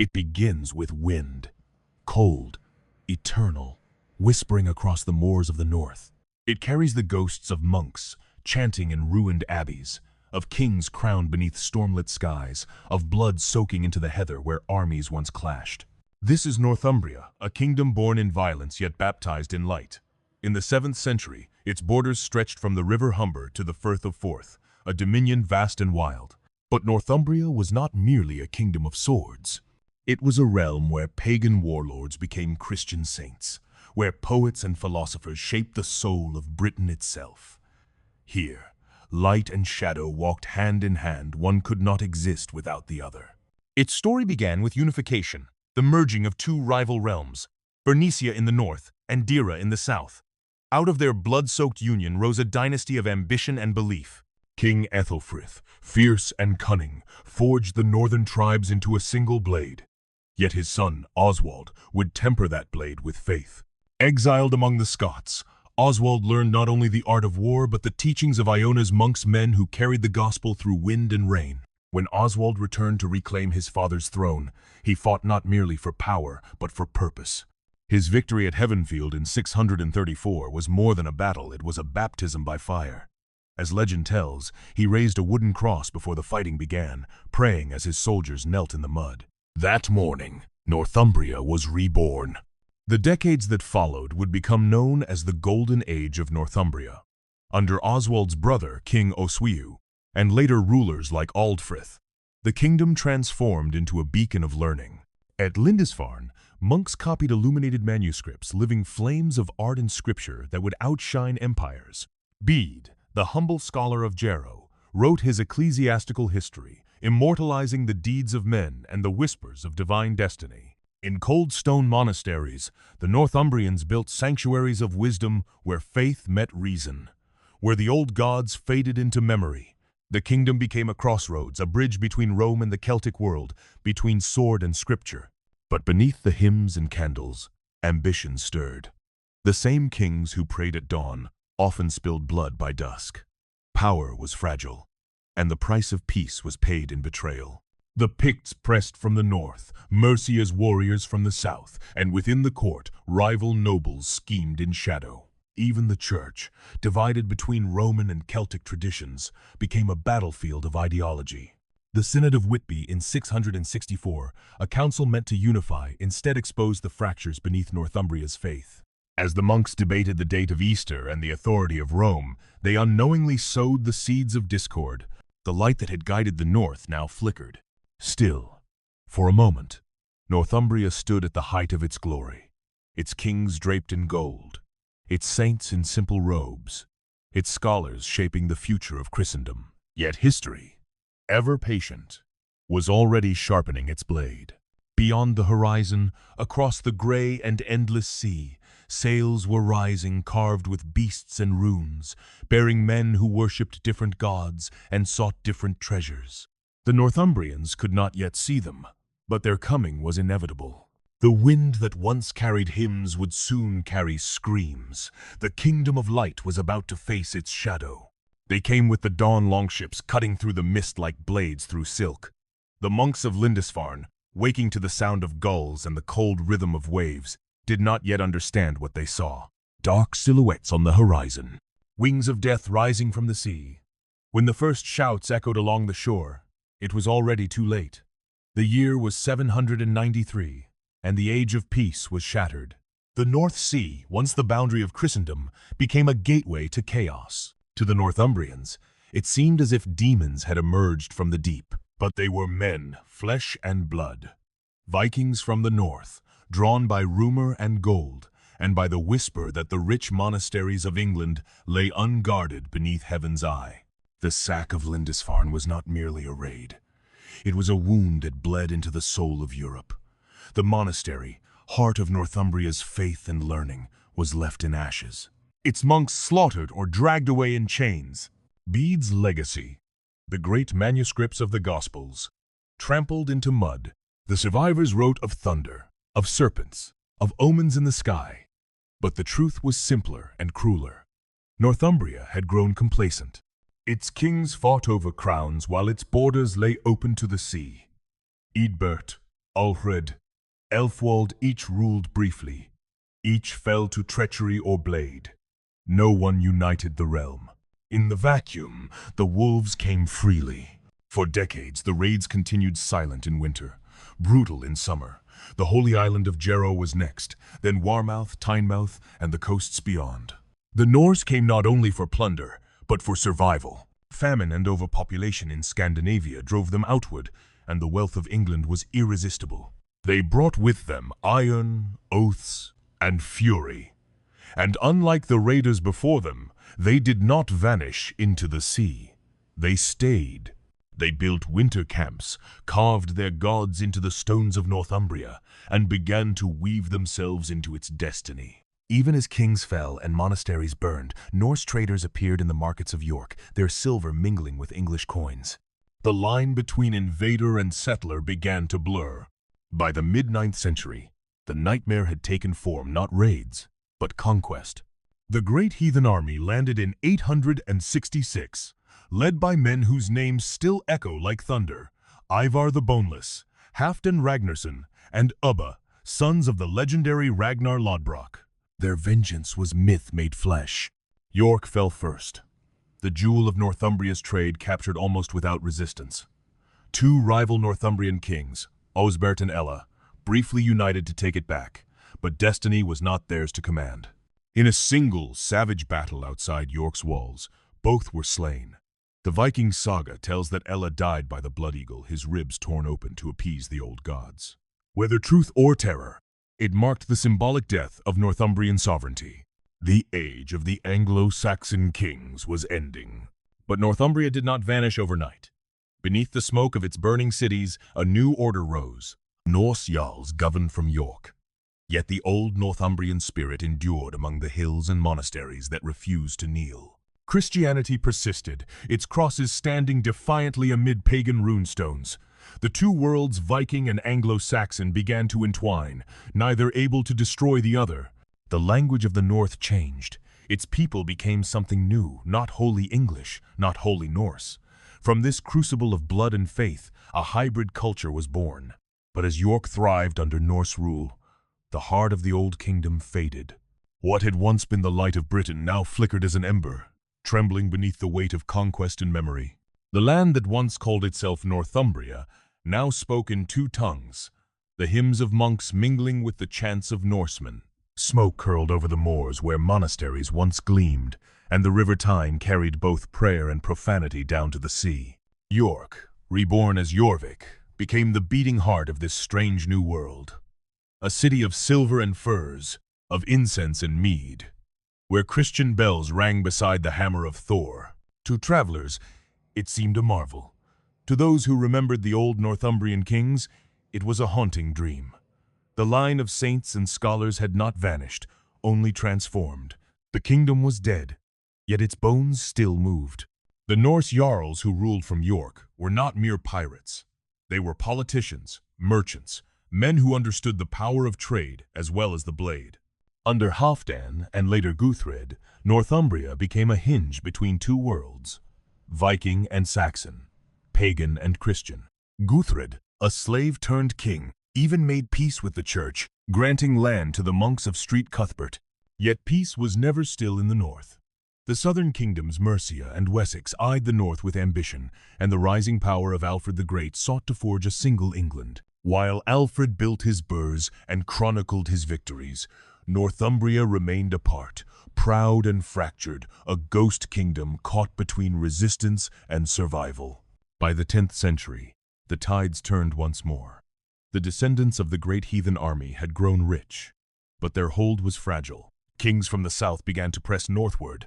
It begins with wind, cold, eternal, whispering across the moors of the north. It carries the ghosts of monks chanting in ruined abbeys, of kings crowned beneath stormlit skies, of blood soaking into the heather where armies once clashed. This is Northumbria, a kingdom born in violence yet baptized in light. In the 7th century, its borders stretched from the river Humber to the Firth of Forth, a dominion vast and wild. But Northumbria was not merely a kingdom of swords. It was a realm where pagan warlords became Christian saints, where poets and philosophers shaped the soul of Britain itself. Here, light and shadow walked hand in hand. One could not exist without the other. Its story began with unification, the merging of two rival realms, Bernicia in the north and Deira in the south. Out of their blood-soaked union rose a dynasty of ambition and belief. King Ethelfrith, fierce and cunning, forged the northern tribes into a single blade. Yet his son, Oswald, would temper that blade with faith. Exiled among the Scots, Oswald learned not only the art of war but the teachings of Iona's monks, men who carried the gospel through wind and rain. When Oswald returned to reclaim his father's throne, he fought not merely for power but for purpose. His victory at Heavenfield in 634 was more than a battle, it was a baptism by fire. As legend tells, he raised a wooden cross before the fighting began, praying as his soldiers knelt in the mud. That morning, Northumbria was reborn. The decades that followed would become known as the Golden Age of Northumbria. Under Oswald's brother, King Oswald, and later rulers like Aldfrith, the kingdom transformed into a beacon of learning. At Lindisfarne, monks copied illuminated manuscripts, living flames of art and scripture that would outshine empires. Bede, the humble scholar of Jarrow, wrote his ecclesiastical history, immortalizing the deeds of men and the whispers of divine destiny. In cold stone monasteries, the Northumbrians built sanctuaries of wisdom where faith met reason. Where the old gods faded into memory, the kingdom became a crossroads, a bridge between Rome and the Celtic world, between sword and scripture. But beneath the hymns and candles, ambition stirred. The same kings who prayed at dawn often spilled blood by dusk. Power was fragile, and the price of peace was paid in betrayal. The Picts pressed from the north, Mercia's warriors from the south, and within the court, rival nobles schemed in shadow. Even the church, divided between Roman and Celtic traditions, became a battlefield of ideology. The Synod of Whitby in 664, a council meant to unify, instead exposed the fractures beneath Northumbria's faith. As the monks debated the date of Easter and the authority of Rome, they unknowingly sowed the seeds of discord. The light that had guided the north now flickered. Still, for a moment, Northumbria stood at the height of its glory, its kings draped in gold, its saints in simple robes, its scholars shaping the future of Christendom. Yet history, ever patient, was already sharpening its blade. Beyond the horizon, across the gray and endless sea, sails were rising carved with beasts and runes, bearing men who worshipped different gods and sought different treasures. The Northumbrians could not yet see them, but their coming was inevitable. The wind that once carried hymns would soon carry screams. The kingdom of light was about to face its shadow. They came with the dawn longships, cutting through the mist like blades through silk. The monks of Lindisfarne, waking to the sound of gulls and the cold rhythm of waves, did not yet understand what they saw. Dark silhouettes on the horizon, wings of death rising from the sea. When the first shouts echoed along the shore, it was already too late. The year was 793, and the age of peace was shattered. The North Sea, once the boundary of Christendom, became a gateway to chaos. To the Northumbrians, it seemed as if demons had emerged from the deep. But they were men, flesh and blood. Vikings from the north, drawn by rumor and gold, and by the whisper that the rich monasteries of England lay unguarded beneath heaven's eye. The sack of Lindisfarne was not merely a raid. It was a wound that bled into the soul of Europe. The monastery, heart of Northumbria's faith and learning, was left in ashes. Its monks slaughtered or dragged away in chains. Bede's legacy, the great manuscripts of the Gospels, trampled into mud. The survivors wrote of thunder, of serpents, of omens in the sky. But the truth was simpler and crueler. Northumbria had grown complacent. Its kings fought over crowns while its borders lay open to the sea. Eadbert, Alfred, Elfwald each ruled briefly. Each fell to treachery or blade. No one united the realm. In the vacuum, the wolves came freely. For decades, the raids continued silent in winter, brutal in summer. The holy island of Jarrow was next, then Warmouth, Tynemouth, and the coasts beyond. The Norse came not only for plunder, but for survival. Famine and overpopulation in Scandinavia drove them outward, and the wealth of England was irresistible. They brought with them iron, oaths, and fury. And unlike the raiders before them, they did not vanish into the sea. They stayed. They built winter camps, carved their gods into the stones of Northumbria, and began to weave themselves into its destiny. Even as kings fell and monasteries burned, Norse traders appeared in the markets of York, their silver mingling with English coins. The line between invader and settler began to blur. By the mid-9th century, the nightmare had taken form, not raids, but conquest. The great heathen army landed in 866, led by men whose names still echo like thunder: Ivar the Boneless, Halfdan Ragnarsson, and Ubba, sons of the legendary Ragnar Lodbrok. Their vengeance was myth made flesh. York fell first. The jewel of Northumbria's trade captured almost without resistance. Two rival Northumbrian kings, Osbert and Ella, briefly united to take it back, but destiny was not theirs to command. In a single savage battle outside York's walls, both were slain. The Viking saga tells that Ella died by the blood eagle, his ribs torn open to appease the old gods. Whether truth or terror, it marked the symbolic death of Northumbrian sovereignty. The age of the Anglo-Saxon kings was ending. But Northumbria did not vanish overnight. Beneath the smoke of its burning cities, a new order rose. Norse jarls governed from York. Yet the old Northumbrian spirit endured among the hills and monasteries that refused to kneel. Christianity persisted, its crosses standing defiantly amid pagan runestones. The two worlds, Viking and Anglo-Saxon, began to entwine, neither able to destroy the other. The language of the North changed. Its people became something new, not wholly English, not wholly Norse. From this crucible of blood and faith, a hybrid culture was born. But as York thrived under Norse rule, the heart of the old kingdom faded. What had once been the light of Britain now flickered as an ember, trembling beneath the weight of conquest and memory. The land that once called itself Northumbria now spoke in two tongues, the hymns of monks mingling with the chants of Norsemen. Smoke curled over the moors where monasteries once gleamed, and the river Tyne carried both prayer and profanity down to the sea. York, reborn as Jorvik, became the beating heart of this strange new world. A city of silver and furs, of incense and mead, where Christian bells rang beside the hammer of Thor. To travelers, it seemed a marvel. To those who remembered the old Northumbrian kings, it was a haunting dream. The line of saints and scholars had not vanished, only transformed. The kingdom was dead, yet its bones still moved. The Norse jarls who ruled from York were not mere pirates. They were politicians, merchants, men who understood the power of trade as well as the blade. Under Halfdan and later Guthred, Northumbria became a hinge between two worlds, Viking and Saxon, pagan and Christian. Guthred, a slave-turned-king, even made peace with the church, granting land to the monks of Street Cuthbert. Yet peace was never still in the north. The southern kingdoms, Mercia and Wessex, eyed the north with ambition, and the rising power of Alfred the Great sought to forge a single England. While Alfred built his burghs and chronicled his victories, Northumbria remained apart, proud and fractured, a ghost kingdom caught between resistance and survival. By the 10th century, the tides turned once more. The descendants of the great heathen army had grown rich, but their hold was fragile. Kings from the south began to press northward,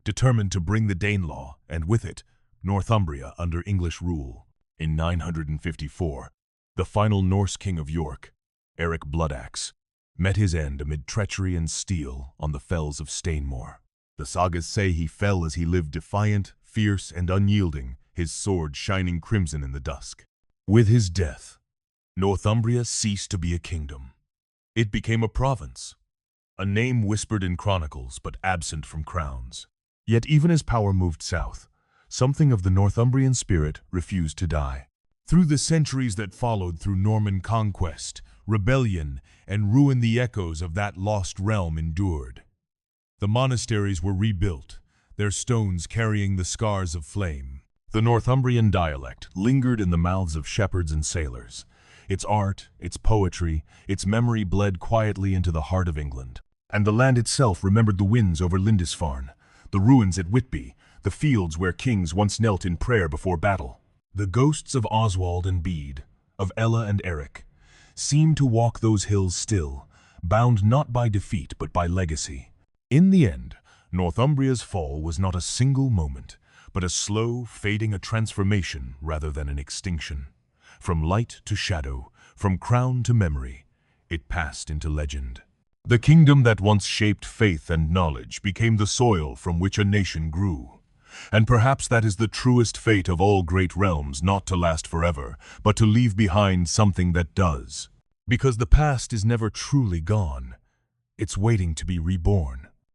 determined to bring the Danelaw, and with it, Northumbria under English rule. In 954, the final Norse king of York, Eric Bloodaxe, met his end amid treachery and steel on the fells of Stainmore. The sagas say he fell as he lived defiant, fierce, and unyielding, his sword shining crimson in the dusk. With his death, Northumbria ceased to be a kingdom. It became a province, a name whispered in chronicles but absent from crowns. Yet even as power moved south, something of the Northumbrian spirit refused to die. Through the centuries that followed through Norman conquest, rebellion, and ruin, the echoes of that lost realm endured. The monasteries were rebuilt, their stones carrying the scars of flame. The Northumbrian dialect lingered in the mouths of shepherds and sailors. Its art, its poetry, its memory bled quietly into the heart of England. And the land itself remembered the winds over Lindisfarne, the ruins at Whitby, the fields where kings once knelt in prayer before battle. The ghosts of Oswald and Bede, of Ella and Eric, seemed to walk those hills still, bound not by defeat but by legacy. In the end, Northumbria's fall was not a single moment, but a slow, fading, a transformation rather than an extinction. From light to shadow, from crown to memory, it passed into legend. The kingdom that once shaped faith and knowledge became the soil from which a nation grew. And perhaps that is the truest fate of all great realms, not to last forever, but to leave behind something that does. Because the past is never truly gone. It's waiting to be reborn.